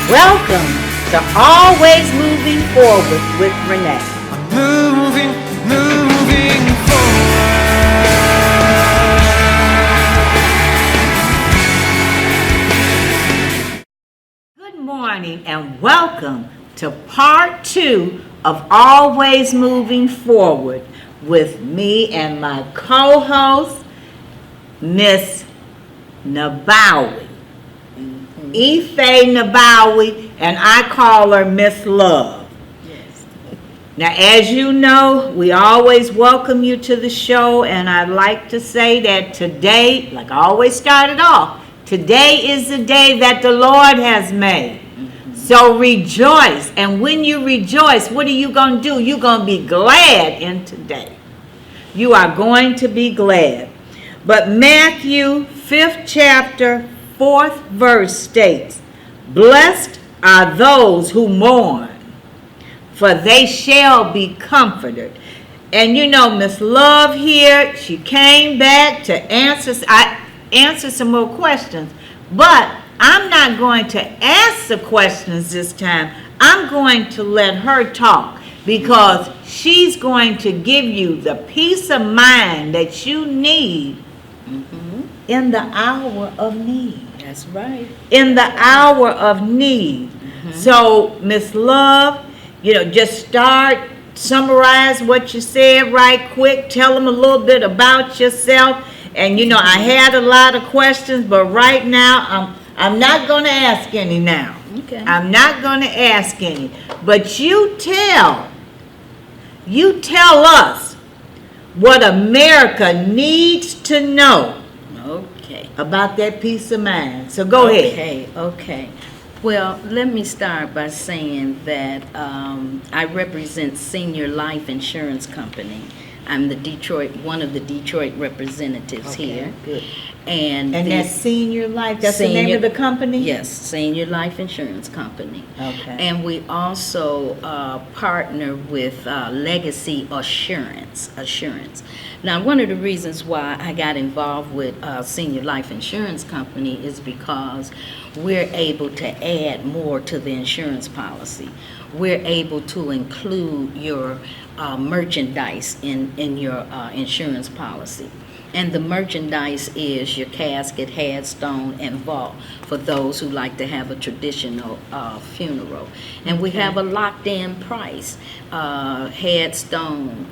Welcome to Always Moving Forward with Renee. Moving forward. Good morning and welcome to part 2 of Always Moving Forward with me and my co-host, Miss Nabawi. Ife Nabawi, and I call her Miss Love. Yes. Now, as you know, we always welcome you to the show, and I'd like to say that today, like I always started off, today is the day that the Lord has made. So rejoice, and when you rejoice, what are you going to do? You're going to be glad in today. You are going to be glad. But Matthew 5th chapter 4th verse states, "Blessed are those who mourn, for they shall be comforted." And you know, Miss Love here, she came back to answer some more questions. But I'm not going to ask the questions this time. I'm going to let her talk because she's going to give you the peace of mind that you need in the hour of need. That's right. In the hour of need. So, Miss Love, just summarize what you said right quick. Tell them a little bit about yourself. And, I had a lot of questions, but right now, I'm not going to ask any now. Okay. I'm not going to ask any. But you tell us what America needs to know about that peace of mind. So go ahead. Okay. Well, let me start by saying that I represent Senior Life Insurance Company. I'm one of the Detroit representatives here. Good. And that's Senior Life? That's the name of the company? Yes, Senior Life Insurance Company. Okay. And we also partner with Legacy Assurance. Now, one of the reasons why I got involved with Senior Life Insurance Company is because we're able to add more to the insurance policy. We're able to include your merchandise in your insurance policy. And the merchandise is your casket, headstone, and vault for those who like to have a traditional funeral. And we have a locked-in price, headstone,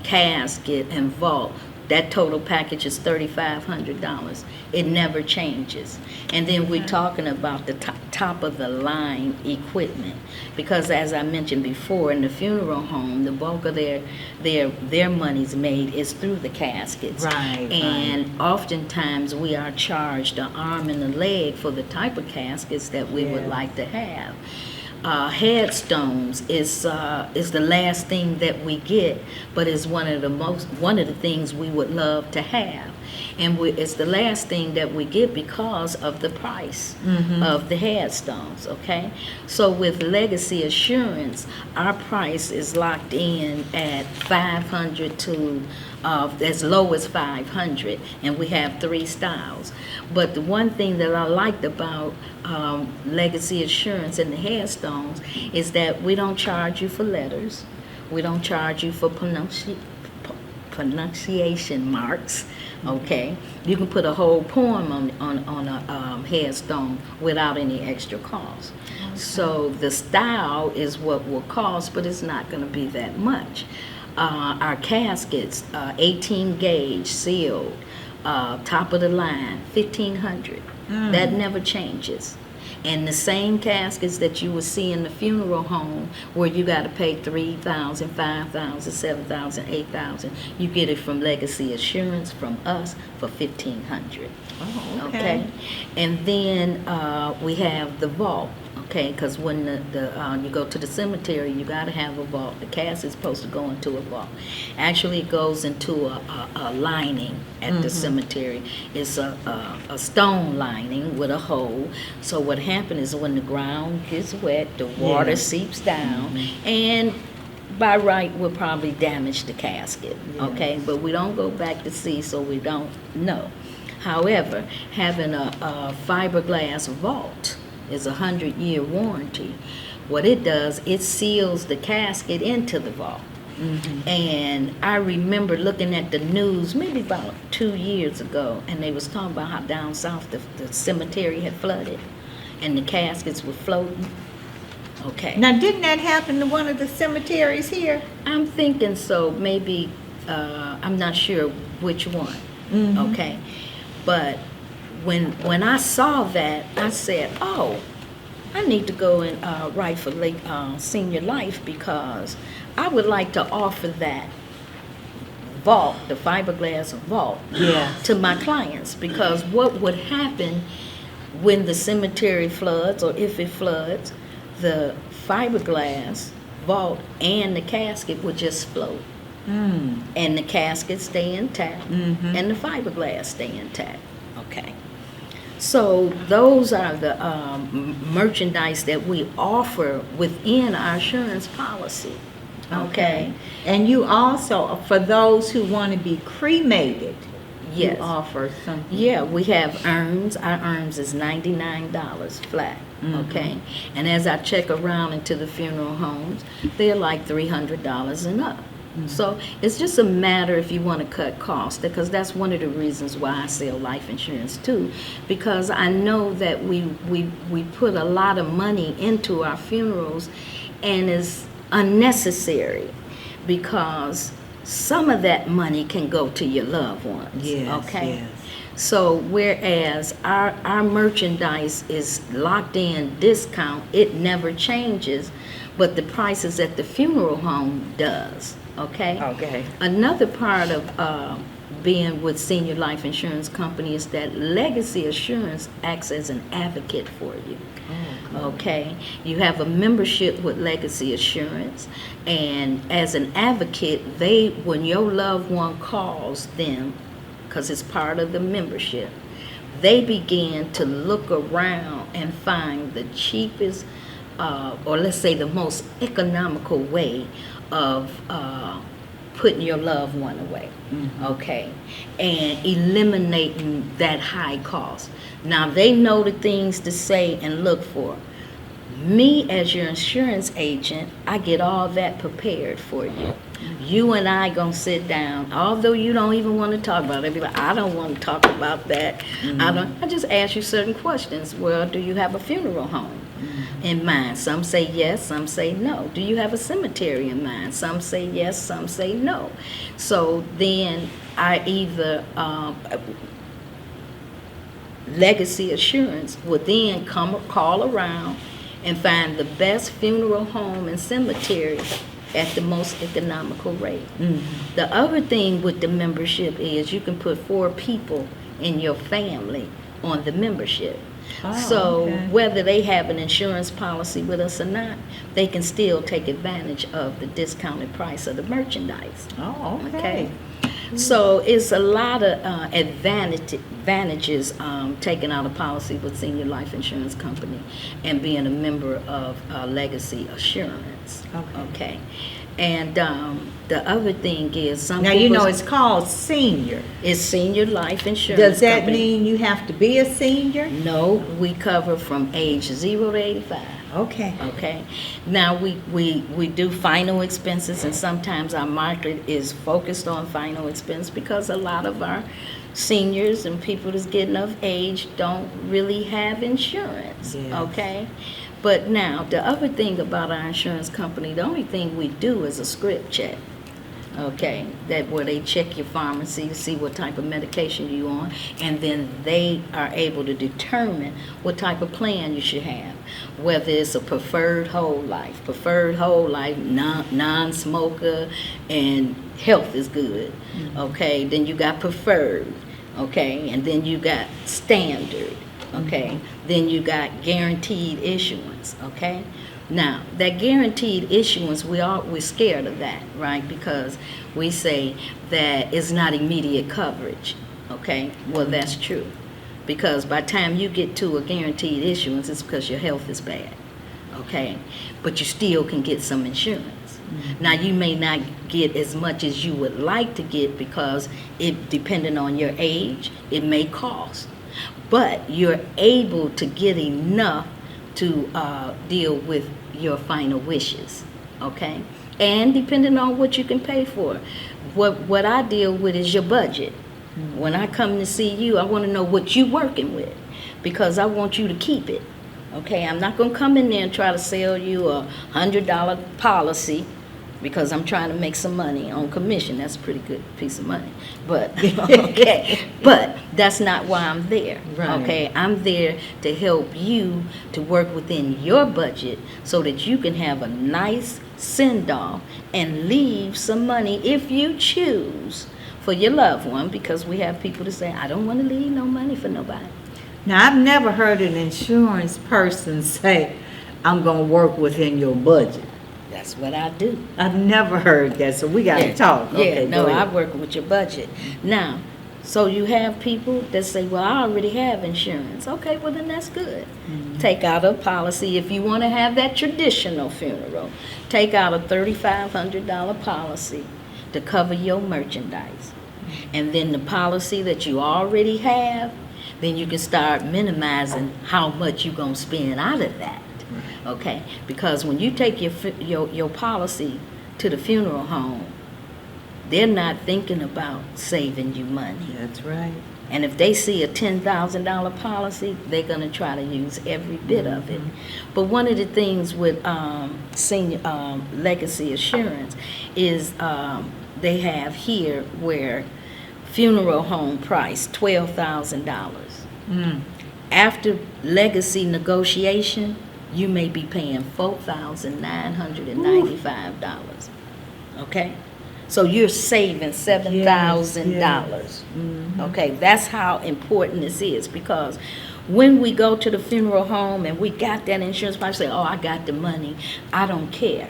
casket, and vault. That total package is $3,500. It never changes. And then we're talking about the top of the line equipment, because as I mentioned before, in the funeral home, the bulk of their money's made is through the caskets. Right. And oftentimes we are charged an arm and a leg for the type of caskets that we would like to have. Headstones is the last thing that we get, but is one of the things we would love to have, and it's the last thing that we get because of the price of the headstones. Okay, so with Legacy Assurance, our price is locked in at $500 to as low as $500, and we have 3 styles. But the one thing that I liked about Legacy Assurance and the headstones is that we don't charge you for letters. We don't charge you for pronunciation marks. Okay, you can put a whole poem on a headstone without any extra cost. Okay. So the style is what will cost, but it's not going to be that much. Our caskets, 18 gauge sealed, top of the line, $1,500. That never changes. And the same caskets that you will see in the funeral home, where you got to pay $3,000, $5,000, $7,000, $8,000, you get it from Legacy Assurance from us for $1,500. Oh, okay. And then we have the vault. Okay, because when you go to the cemetery, you got to have a vault. The casket is supposed to go into a vault. Actually, it goes into a lining at the cemetery. It's a stone lining with a hole. So what happens is when the ground gets wet, the water seeps down, and by right will probably damage the casket. Okay, but we don't go back to see, so we don't know. However, having a fiberglass vault is a 100-year warranty. What it does, it seals the casket into the vault. And I remember looking at the news maybe about 2 years ago, and they was talking about how down south the cemetery had flooded and the caskets were floating. Okay. Now, didn't that happen to one of the cemeteries here? I'm thinking so. Maybe, I'm not sure which one. Okay. But when I saw that, I said, oh, I need to go and write for Senior Life, because I would like to offer that vault, the fiberglass vault, to my clients. Because what would happen when the cemetery floods, or if it floods, the fiberglass vault and the casket would just float. And the casket stay intact, and the fiberglass stay intact. Okay. So those are the merchandise that we offer within our insurance policy. Okay. And you also, for those who want to be cremated, Yes. you offer something. Yeah, we have urns. Our urns is $99 flat. Okay. And as I check around into the funeral homes, they're like $300 and up. So it's just a matter if you want to cut costs, because that's one of the reasons why I sell life insurance too, because I know that we put a lot of money into our funerals, and it's unnecessary, because some of that money can go to your loved ones. Okay. So whereas our merchandise is locked in discount, it never changes, but the prices at the funeral home does. Okay. Another part of being with Senior Life Insurance Company is that Legacy Assurance acts as an advocate for you. Okay. You have a membership with Legacy Assurance, and as an advocate, when your loved one calls them, because it's part of the membership, they begin to look around and find the cheapest, or let's say the most economical way of putting your loved one away, okay, and eliminating that high cost. Now, they know the things to say and look for. Me, as your insurance agent, I get all that prepared for you. You and I gonna sit down, although you don't even want to talk about it. Be like, I don't want to talk about that. I just ask you certain questions. Well, do you have a funeral home in mind? Some say yes, some say no. Do you have a cemetery in mind? Some say yes, some say no. So then I either Legacy Assurance would then call around and find the best funeral home and cemetery at the most economical rate. The other thing with the membership is you can put 4 people in your family on the membership. So whether they have an insurance policy with us or not, they can still take advantage of the discounted price of the merchandise. Okay. So it's a lot of advantages taking out a policy with Senior Life Insurance Company and being a member of Legacy Assurance. Okay. And the other thing is now, you know, it's called senior. It's Senior Life Insurance Does that Company. mean you have to be a senior? No, we cover from age 0 to 85. Okay. Now we do final expenses, and sometimes our market is focused on final expense because a lot of our seniors and people that's getting of age don't really have insurance. Okay. But now the other thing about our insurance company, the only thing we do is a script check. Okay, that where they check your pharmacy to see what type of medication you're on, and then they are able to determine what type of plan you should have, whether it's a preferred whole life, non-smoker, and health is good. Okay, then you got preferred. Okay, and then you got standard. Okay, then you got guaranteed issuance. Okay. Now, that guaranteed issuance, we're scared of that, right? Because we say that it's not immediate coverage, okay? Well, that's true. Because by the time you get to a guaranteed issuance, it's because your health is bad, okay? But you still can get some insurance. Now, you may not get as much as you would like to get because it, depending on your age, it may cost. But you're able to get enough to deal with your final wishes, okay? And depending on what you can pay for. What I deal with is your budget. When I come to see you, I want to know what you're working with, because I want you to keep it, okay? I'm not going to come in there and try to sell you a $100 policy because I'm trying to make some money on commission. That's a pretty good piece of money. But, okay, but that's not why I'm there, Right. okay? I'm there to help you to work within your budget so that you can have a nice send-off and leave some money if you choose for your loved one, because we have people that say, I don't want to leave no money for nobody. Now, I've never heard an insurance person say, I'm going to work within your budget. That's what I do. I've never heard that, so we got to talk. Yeah, Okay, no, go I ahead. work with your budget. Now, so you have people that say, well, I already have insurance. Okay, well, then that's good. Take out a policy. If you want to have that traditional funeral, take out a $3,500 policy to cover your merchandise. And then the policy that you already have, then you can start minimizing how much you're going to spend out of that. Okay, because when you take your policy to the funeral home, they're not thinking about saving you money. That's right. And if they see a $10,000 policy, they're going to try to use every bit of it. But one of the things with senior legacy assurance is they have here where funeral home price $12,000. After legacy negotiation, you may be paying $4,995. Okay? So you're saving $7,000. Okay, that's how important this is, because when we go to the funeral home and we got that insurance policy, say, oh, I got the money, I don't care.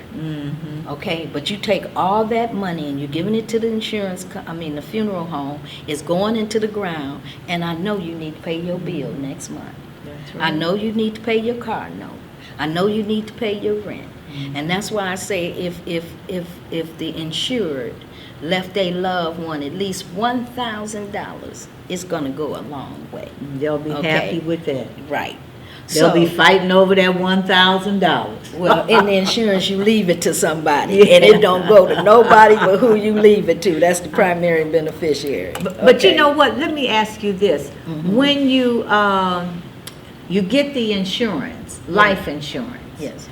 Okay, but you take all that money and you're giving it to the the funeral home, it's going into the ground, and I know you need to pay your bill next month. That's I know you need to pay your car note. I know you need to pay your rent. And that's why I say if the insured left a loved one at least $1,000, it's going to go a long way. They'll be Okay. happy with that. Right. They'll be fighting over that $1,000. Well, in the insurance, you leave it to somebody, Yeah. and it don't go to nobody but who you leave it to. That's the primary beneficiary. But you Okay. know what? Let me ask you this: when you get the insurance, life insurance, Yes.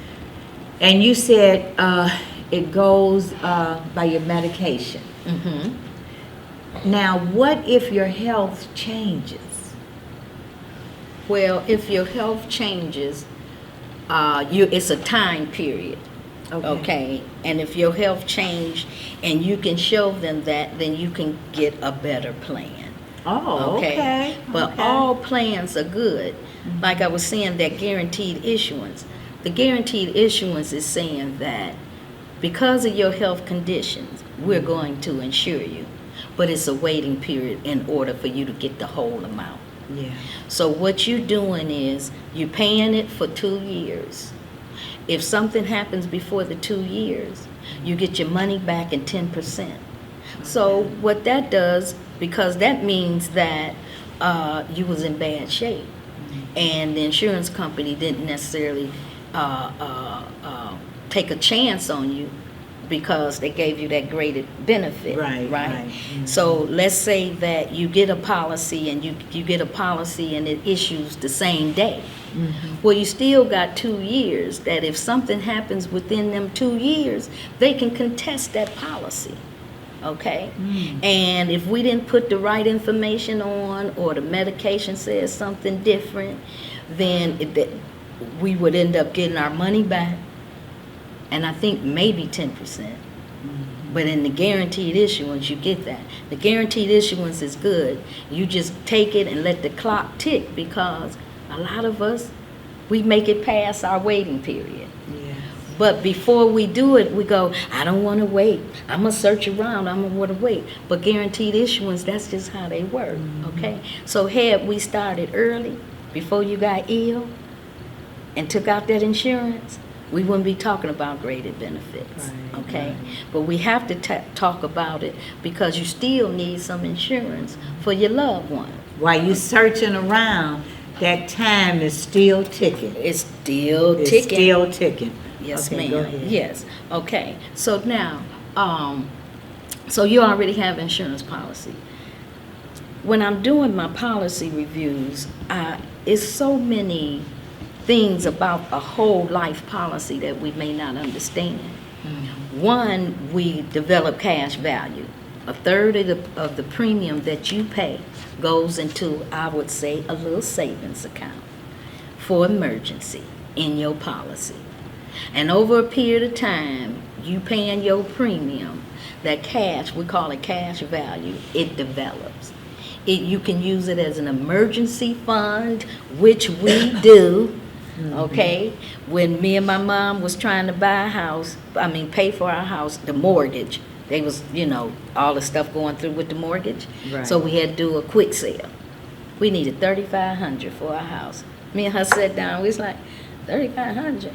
and you said it goes by your medication. Now, what if your health changes? Well, if your health changes, it's a time period. Okay. And if your health changed and you can show them that, then you can get a better plan. Oh, okay. But okay. all plans are good. Like I was saying, that guaranteed issuance. The guaranteed issuance is saying that because of your health conditions, we're going to insure you. But it's a waiting period in order for you to get the whole amount. Yeah. So what you're doing is you're paying it for 2 years. If something happens before the 2 years, you get your money back in 10%. So what that does, because that means that you was in bad shape, and the insurance company didn't necessarily take a chance on you because they gave you that graded benefit. Right. So let's say that you get a policy and you get a policy and it issues the same day. Well, you still got 2 years that if something happens within them 2 years, they can contest that policy. Okay? And if we didn't put the right information on, or the medication says something different, then we would end up getting our money back, and I think maybe 10%. But in the guaranteed issuance, you get that. The guaranteed issuance is good. You just take it and let the clock tick, because a lot of us, we make it past our waiting period. Yes. But before we do it, we go, I don't want to wait. I'm going to search around. I'm going to want to wait. But guaranteed issuance, that's just how they work, okay? So had we started early, before you got ill, and took out that insurance, we wouldn't be talking about graded benefits, Right, okay? right. But we have to talk about it, because you still need some insurance for your loved one. While you searching around, that time is still ticking. It's still It's ticking. still ticking. Yes, Okay, go ma'am. ahead. Yes. Okay. So now, so you already have insurance policy. When I'm doing my policy reviews, it's so many things about a whole life policy that we may not understand. One, we develop cash value. A third of the premium that you pay goes into, I would say, a little savings account for emergency in your policy. And over a period of time, you paying your premium, that cash, we call it cash value, it develops. You can use it as an emergency fund, which we do, okay? When me and my mom was trying to buy a house, pay for our house, the mortgage, they was, all the stuff going through with the mortgage. Right. So we had to do a quick sale. We needed $3,500 for our house. Me and her sat down, we was like, $3,500?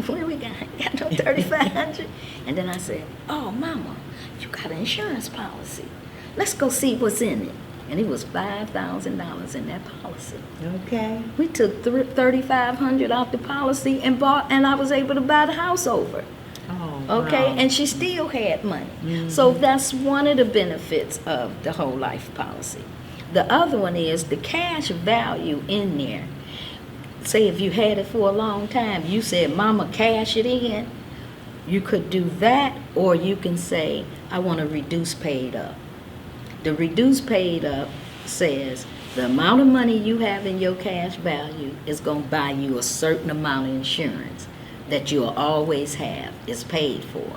Where we got no $3,500? And then I said, oh, Mama, you got an insurance policy. Let's go see what's in it. And it was $5,000 in that policy. Okay. We took $3,500 off the policy and I was able to buy the house over. Oh, Okay, wow. and she still had money. So that's one of the benefits of the whole life policy. The other one is the cash value in there. Say if you had it for a long time, you said, Mama, cash it in. You could do that, or you can say, I want to reduce paid up. The reduce paid up says the amount of money you have in your cash value is going to buy you a certain amount of insurance that you'll always have. Is paid for.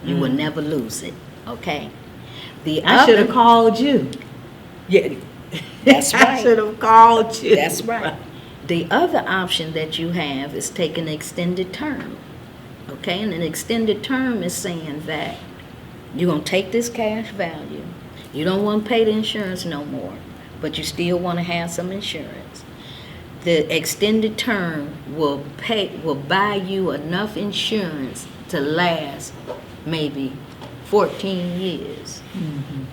You will never lose it, okay? I should have called you. Yeah, that's I right. should have called you. That's right. The other option that you have is take an extended term, okay? And an extended term is saying that you're going to take this cash value. You don't want to pay the insurance no more, but you still want to have some insurance. The extended term will buy you enough insurance to last maybe 14 years,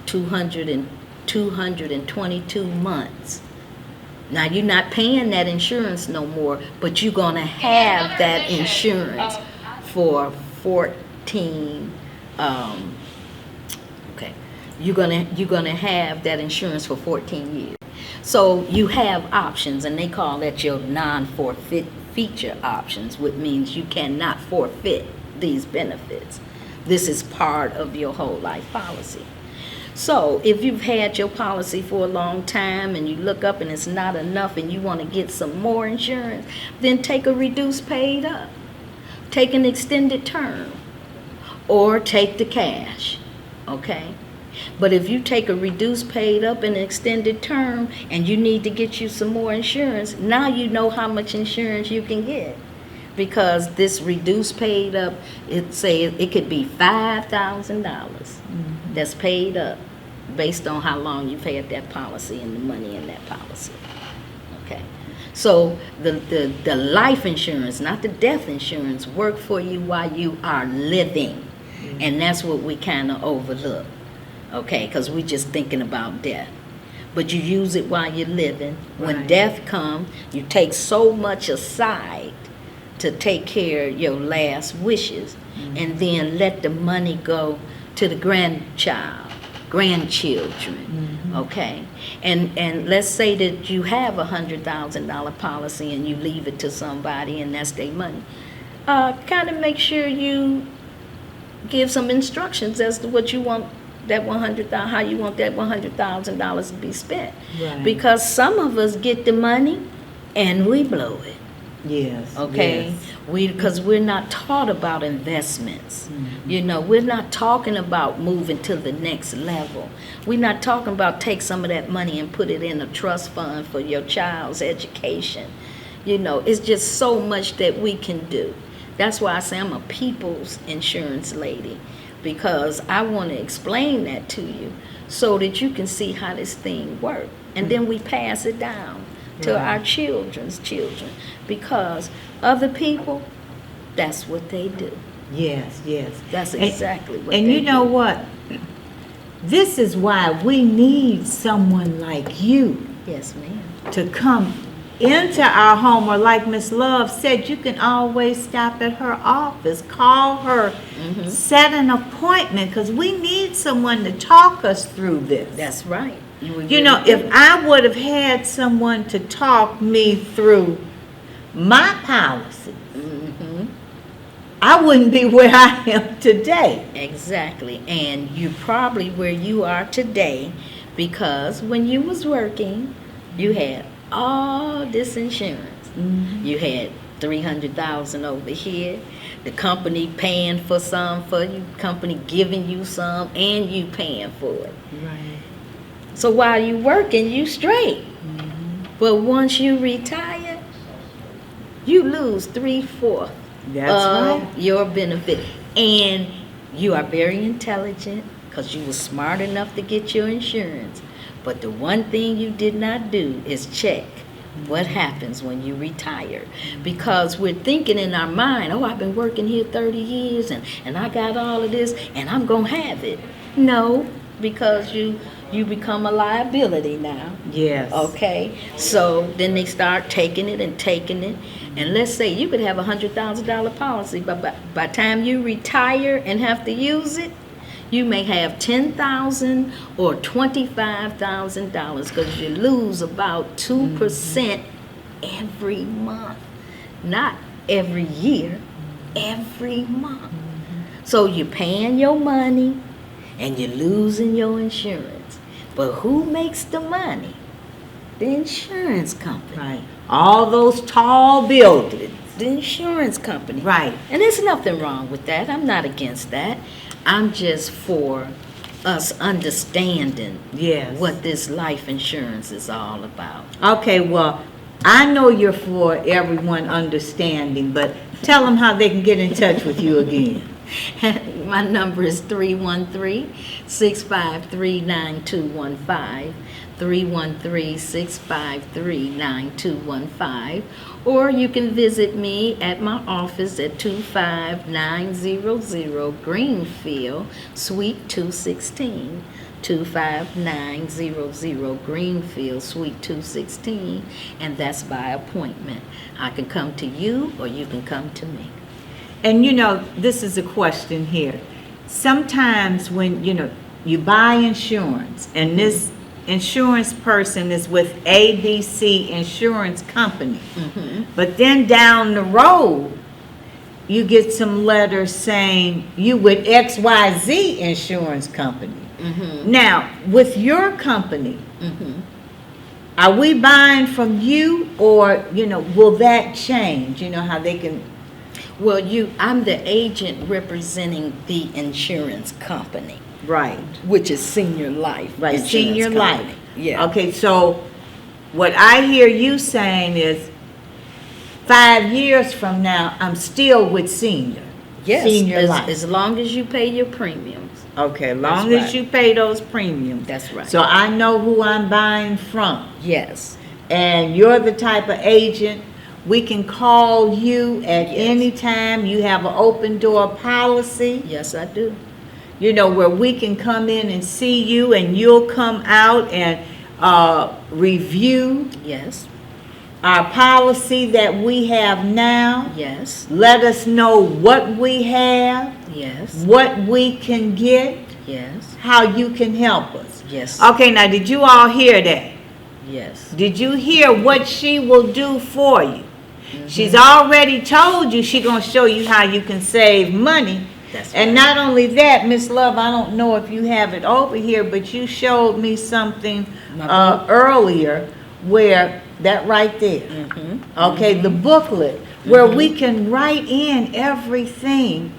222 months. Now you're not paying that insurance no more, but you're gonna have that insurance for 14. Okay, you're gonna have that insurance for 14 years. So you have options, and they call that your non-forfeit feature options, which means you cannot forfeit these benefits. This is part of your whole life policy. So if you've had your policy for a long time and you look up and it's not enough and you want to get some more insurance, then take a reduced paid up. Take an extended term, or take the cash, okay? But if you take a reduced paid up and extended term and you need to get you some more insurance, now you know how much insurance you can get. Because this reduced paid up, it could be $5,000 that's paid up based on how long you've had that policy and the money in that policy. Okay. So the life insurance, not the death insurance, work for you while you are living. And that's what we kind of overlook. Okay, because we're just thinking about death. But you use it while you're living. When Right. death comes, you take so much aside to take care of your last wishes, and then let the money go to the grandchildren, okay? And let's say that you have $100,000 policy and you leave it to somebody and that's their money. Kind of make sure you give some instructions as to what you want that how you want that $100,000 to be spent. Right. Because some of us get the money and we blow it. Yes. Okay, Yes. because we're not taught about investments. We're not talking about moving to the next level. We're not talking about take some of that money and put it in a trust fund for your child's education. It's just so much that we can do. That's why I say I'm a people's insurance lady, because I want to explain that to you so that you can see how this thing works. And then we pass it down to Right. our children's children, because other people, that's what they do. Yes, yes. That's exactly what And they you know do. what? This is why we need someone like you Yes, ma'am. to come into our home, or like Miss Love said, you can always stop at her office, call her, set an appointment, because we need someone to talk us through this. That's right. You know, if I would have had someone to talk me through my policy, I wouldn't be where I am today. Exactly. And you probably where you are today because when you was working, you had all this insurance. You had $300,000 over here, the company paying for some for you, company giving you some, and you paying for it. Right. So while you working, you straight. But once you retire, you lose 3/4 That's of right. your benefit. And you are very intelligent because you were smart enough to get your insurance. But the one thing you did not do is check what happens when you retire. Because we're thinking in our mind, oh, I've been working here 30 years and I got all of this and I'm going to have it. No, because you become a liability now. Yes. Okay, so then they start taking it. And let's say you could have $100,000 policy, but by the time you retire and have to use it, you may have $10,000 or $25,000 because you lose about 2% every month. Not every year, every month. So you're paying your money and you're losing your insurance. But who makes the money? The insurance company. Right. All those tall buildings. The insurance company. Right. And there's nothing wrong with that. I'm not against that. I'm just for us understanding Yes. what this life insurance is all about. Okay, well, I know you're for everyone understanding, but tell them how they can get in touch with you again. My number is 313-653-9215, 313-653-9215, or you can visit me at my office at 25900 Greenfield, Suite 216. 25900 Greenfield, Suite 216, and that's by appointment. I can come to you or you can come to me. And you know, this is a question here. Sometimes when, you know, you buy insurance and this insurance person is with ABC Insurance Company, but then down the road, you get some letters saying you with XYZ Insurance Company. Now, with your company, are we buying from you, or, you know, will that change? You know how they can... Well, I'm the agent representing the insurance company, Right. which is Senior Life. Right, Insurance Senior Company. Life. Yeah. Okay, so what I hear you saying is 5 years from now, I'm still with Senior. Yes, Senior Life. as long as you pay your premiums. Okay, long That's as right. you pay those premiums. That's right. So I know who I'm buying from. Yes. And you're the type of agent, we can call you at any time. You have an open door policy, Yes, I do. you know, where we can come in and see you, and you'll come out and review Yes. our policy that we have now. Yes. Let us know what we have, Yes. what we can get, Yes. how you can help us. Yes. Okay, now did you all hear that? Yes. Did you hear what she will do for you? She's already told you she's going to show you how you can save money. That's And right. not only that, Miss Love, I don't know if you have it over here, but you showed me something My book. earlier where, that right there. Okay, the booklet where we can write in everything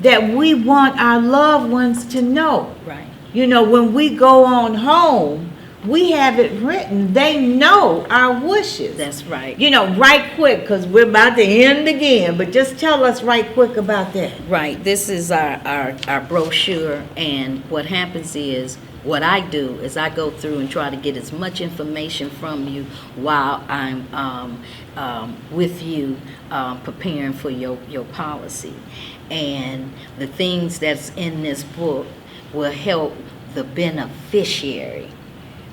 that we want our loved ones to know. Right. You know, when we go on home, we have it written. They know our wishes. That's right. You know, right quick, because we're about to end again, but just tell us right quick about that. Right. This is our brochure, and what happens is, what I do is I go through and try to get as much information from you while I'm with you preparing for your policy. And the things that's in this book will help the beneficiary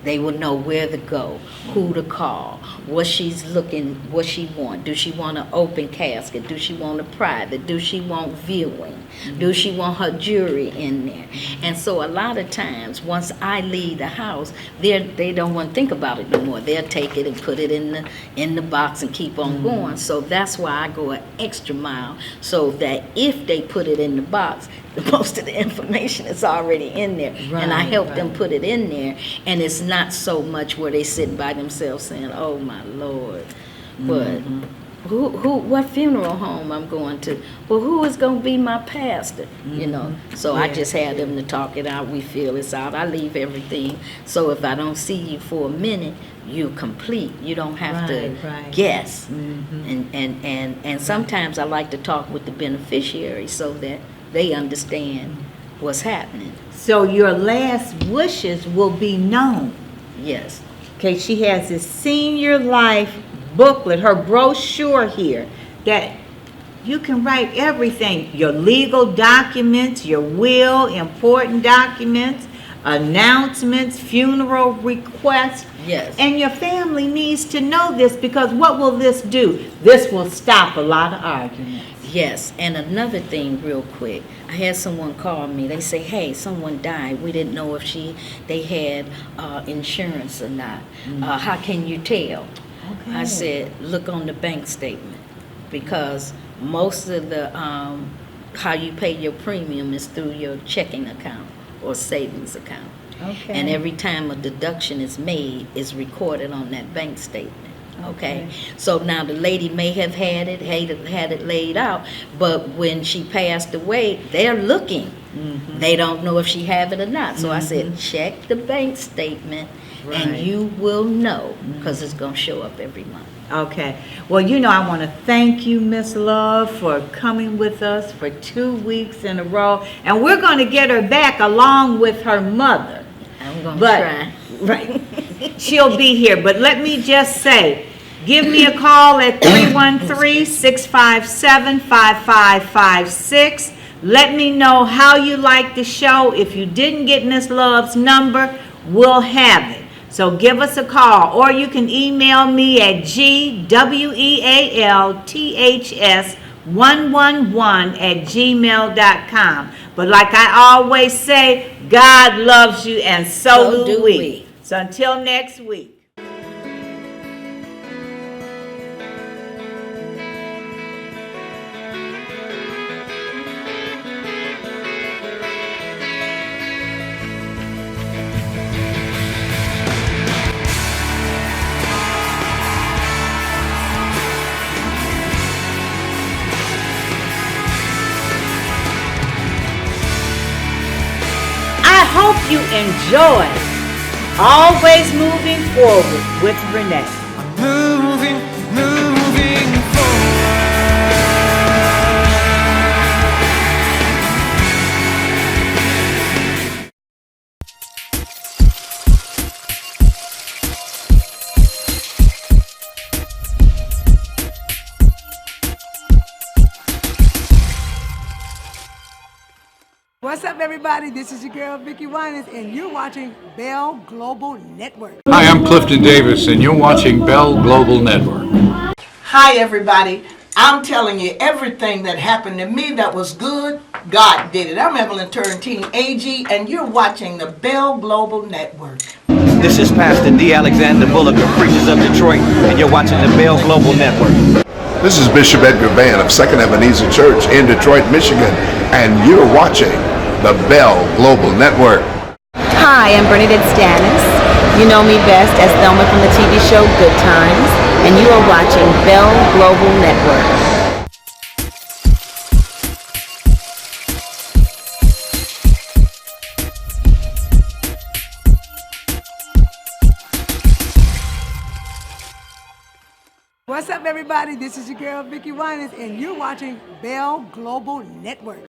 They will know where to go, who to call, what she's looking, what she want. Do she want an open casket? Do she want a private? Do she want viewing? Do she want her jewelry in there? And so a lot of times, once I leave the house, they don't want to think about it no more. They'll take it and put it in the box and keep on going. So that's why I go an extra mile, so that if they put it in the box, most of the information is already in there. And I help them put it in there, and it's not so much where they sitting by themselves saying, oh my Lord, but what funeral home I'm going to? Well, who is going to be my pastor? You know, so I just had them to talk it out. We feel it's out. I leave everything. So if I don't see you for a minute, you're complete. You don't have to guess. And sometimes I like to talk with the beneficiary so that they understand what's happening. So your last wishes will be known. Yes. Okay, she has this senior life booklet, her brochure here, that you can write everything, your legal documents, your will, important documents, announcements, funeral requests. Yes. And your family needs to know this, because what will this do? This will stop a lot of arguments. Yes, and another thing real quick, I had someone call me. They say, hey, someone died. We didn't know if they had insurance or not. How can you tell? Okay. I said, look on the bank statement, because most of the how you pay your premium is through your checking account or savings account. Okay. And every time a deduction is made, it's recorded on that bank statement. Okay, so now the lady may have had it laid out, but when she passed away, they're looking. They don't know if she have it or not. So I said, check the bank statement, and you will know, because it's going to show up every month. Okay. Well, you know, I want to thank you, Miss Love, for coming with us for 2 weeks in a row. And we're going to get her back along with her mother. I'm going to try. Right. She'll be here. But let me just say, give me a call at 313-657-5556. Let me know how you like the show. If you didn't get Miss Love's number, we'll have it. So give us a call, or you can email me at gwealths111@gmail.com. But like I always say, God loves you, and so do we. So until next week. I hope you enjoy Always Moving Forward with Renee. Moving forward. What's up, everybody? This is your girl, Vicki Winans, and you're watching Bell Global Network. Hi, I'm Clifton Davis, and you're watching Bell Global Network. Hi, everybody. I'm telling you, everything that happened to me that was good, God did it. I'm Evelyn Turrentine, AG, and you're watching the Bell Global Network. This is Pastor D. Alexander Bullock of Preachers of Detroit, and you're watching the Bell Global Network. This is Bishop Edgar Van of Second Ebenezer Church in Detroit, Michigan, and you're watching the Bell Global Network. Hi, I'm Bernadette Stannis. You know me best as Thelma from the TV show Good Times, and you are watching Bell Global Network. What's up, everybody? This is your girl, Vicki Winans, and you're watching Bell Global Network.